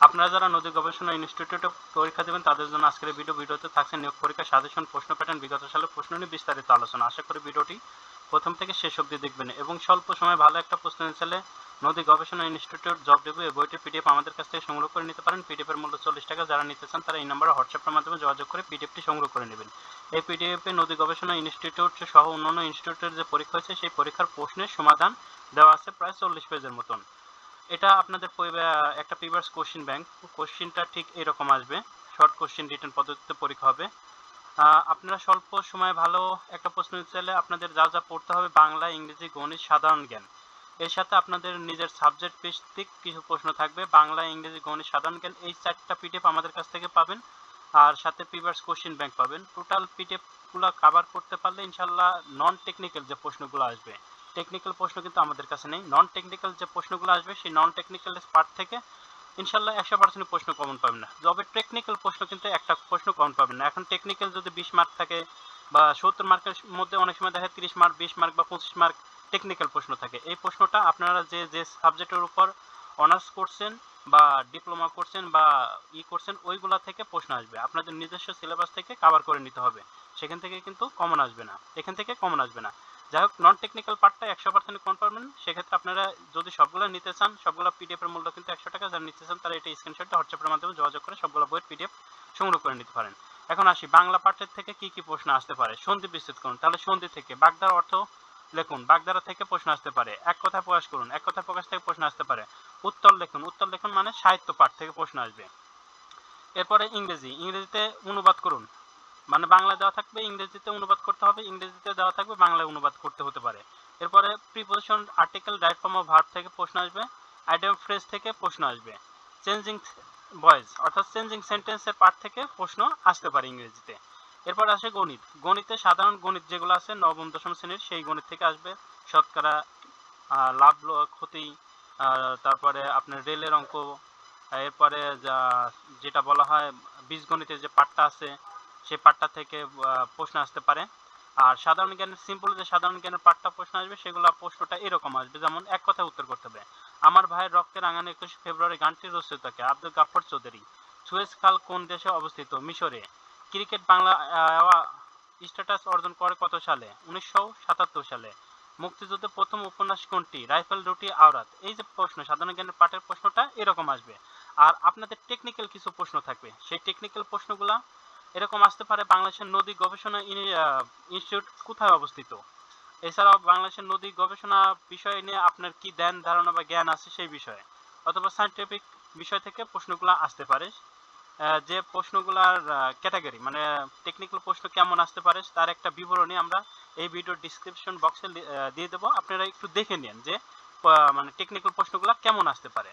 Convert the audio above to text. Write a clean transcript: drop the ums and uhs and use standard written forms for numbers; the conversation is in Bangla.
আপনারা যারা নদী গবেষণা ইনস্টিটিউটে পরীক্ষা দেবেন তাদের জন্য আজকের এই ভিডিওতে থাকছে নিয়োগ পরীক্ষা সাজেশন, প্রশ্ন প্যাটার্ন, বিগত সালের প্রশ্ন নিয়ে বিস্তারিত আলোচনা। আশা করি ভিডিওটি প্রথম থেকে শেষ অবধি দেখবেন এবং স্বল্প সময়ে ভালো একটা প্রস্তুতি চাইলে নদী গবেষণা ইনস্টিটিউট জব রিভিউ এই বইটির পিডিএফ আমাদের কাছ থেকে সংগ্রহ করে নিতে পারেন। পিডিএফ এর মূল্য 40 টাকা। যারা নিতে চান তারা এই নম্বরে হোয়াটসঅ্যাপের মাধ্যমে যোগাযোগ করে পিডিএফটি সংগ্রহ করে নেবেন। এই পিডিএফে নদী গবেষণা ইনস্টিটিউট সহ অন্যান্য ইনস্টিটিউটের যে পরীক্ষা হয়েছে সেই পরীক্ষার প্রশ্নের সমাধান দেওয়া আছে প্রায় 40 পেজের মতন। এটা আপনাদের একটা প্রিভিয়াস কোশ্চেন ব্যাংক, কোশ্চেনটা ঠিক এরকম আসবে। শর্ট কোশ্চেন রিটেন পদ্ধতিতে পরীক্ষা হবে। আপনারা স্বল্প সময়ে ভালো একটা প্রশ্ন দিতে চাইলে আপনাদের যা যা পড়তে হবে বাংলা, ইংরেজি, গণিত, সাধারণ জ্ঞান। এর সাথে আপনাদের নিজের সাবজেক্ট ভিত্তিক কিছু প্রশ্ন থাকবে। বাংলা, ইংরেজি, গণিত, সাধারণ জ্ঞান এই 4টা পিডিএফ আমাদের কাছ থেকে পাবেন। আর সাথে প্রিভিয়াস কোশ্চেন ব্যাংক পাবেন। টোটাল পিডিএফগুলো কভার করতে পারলে ইনশাল্লাহ নন টেকনিক্যাল যে প্রশ্নগুলো আসবে, টেকনিক্যাল প্রশ্ন কিন্তু আমাদের কাছে নেই, নন টেকনিক্যাল যে প্রশ্নগুলো আসবে সেই নন টেকনিক্যাল পার্ট থেকে ইনশাল্লাহ 100% প্রশ্ন কমন পাবেন না। তবে টেকনিক্যাল প্রশ্ন কিন্তু একটা প্রশ্ন কমন পাবেন না। এখন টেকনিক্যাল যদি 20 মার্ক থাকে বা 70 মার্কের মধ্যে অনেক সময় দেখা 30 মার্ক, 20 মার্ক বা 25 মার্ক টেকনিক্যাল প্রশ্ন থাকে। এই প্রশ্নটা আপনারা যে যে সাবজেক্টের উপর অনার্স করছেন বা ডিপ্লোমা করছেন বা করছেন ওইগুলা থেকে প্রশ্ন আসবে। আপনাদের নিজস্ব সিলেবাস থেকে কভার করে নিতে হবে। সেখান থেকে কিন্তু কমন আসবে না, এখান থেকে কমন আসবে না। যাই হোক, নন টেকনিক্যাল পার্টটা 100% কমন পাবেন। সেক্ষেত্রে আপনারা যদি সবগুলো নিতে চান, সবগুলো পিডিএফ এর মূল্য কিন্তু 100 টাকা। যারা নিতে চান তারা এটা স্ক্রিনশটটা হোয়াটসঅ্যাপের মাধ্যমে যোগাযোগ করে সবগুলো বইয়ের পিডিএফ সংগ্রহ করে নিতে পারেন। এখন আসি বাংলা পাঠের থেকে কি কি প্রশ্ন আসতে পারে। সন্ধি বিচ্ছেদ করুন, তাহলে সন্ধি থেকে বাগধারা অর্থ লিখুন, বাগধারা থেকে প্রশ্ন আসতে পারে। এক কথায় প্রকাশ করুন, এক কথায় প্রকাশ থেকে প্রশ্ন আসতে পারে। উত্তর লিখুন, উত্তর লিখুন মানে সাহিত্য পাঠ থেকে প্রশ্ন আসবে। এরপরে ইংরেজি, ইংরেজিতে অনুবাদ করুন, মানে বাংলা দেওয়া থাকবে ইংরেজিতে অনুবাদ করতে হবে, ইংরেজিতে দেওয়া থাকবে বাংলায় অনুবাদ করতে হতে পারে। এরপরে preposition, article, right form of verb থেকে প্রশ্ন আসবে। আইডিয়াম ফ্রেজ থেকে প্রশ্ন আসবে। চেঞ্জিং ভয়েস অর্থাৎ চেঞ্জিং সেন্টেন্সের পার্ট থেকে প্রশ্ন আসতে পারে ইংরেজিতে। এরপর আসে গণিত, গণিতে সাধারণ গণিত যেগুলো আছে নবম দশম শ্রেণীর সেই গণিত থেকে আসবে। শতকরা, লাভ ক্ষতি, তারপরে আপনার রেলের অঙ্ক, এরপরে যেটা বলা হয় বীজগণিতের যে পার্টটা আছে সেই পার্টটা থেকে প্রশ্ন আসতে পারে। আর সাধারণ জ্ঞানের সিম্পল যে সাধারণ জ্ঞানের পার্টটা প্রশ্ন আসবে সেগুলো প্রশ্নটা এরকম আসবে, যেমন এক কথায় উত্তর করতে হবে। আমার ভাইয়ের রক্তের আঙানে 21 ফেব্রুয়ারি গানটির রচয়িতাকে আব্দুল গাফফার চৌধুরী। সুয়েজ খাল কোন দেশে অবস্থিত? মিশরে। ক্রিকেট বাংলা স্ট্যাটাস অর্জন করে কত সালে? 1977 সালে। মুক্তিযুদ্ধের প্রথম উপন্যাস কোনটি? রাইফেল, রুটি, আওরাত। এই যে প্রশ্ন সাধারণ জ্ঞানের পাঠের প্রশ্নটা এরকম আসবে। আর আপনাদের টেকনিক্যাল কিছু প্রশ্ন থাকবে, সেই টেকনিক্যাল প্রশ্নগুলা এরকম আসতে পারে। বাংলাদেশের নদী গবেষণা ইনস্টিটিউট কোথায় অবস্থিত? এছাড়াও বাংলাদেশের নদী গবেষণা বিষয় নিয়ে আপনার কি ধ্যান ধারণা বা জ্ঞান আছে সেই বিষয়ে, অথবা সায়েন্টিফিক বিষয় থেকে প্রশ্নগুলো আসতে পারে। যে প্রশ্নগুলার ক্যাটাগরি মানে টেকনিক্যাল প্রশ্ন কেমন আসতে পারে তার একটা বিবরণী আমরা এই ভিডিওর ডিসক্রিপশন বক্সে দিয়ে দেবো। আপনারা একটু দেখে নিন যে মানে টেকনিক্যাল প্রশ্নগুলো কেমন আসতে পারে।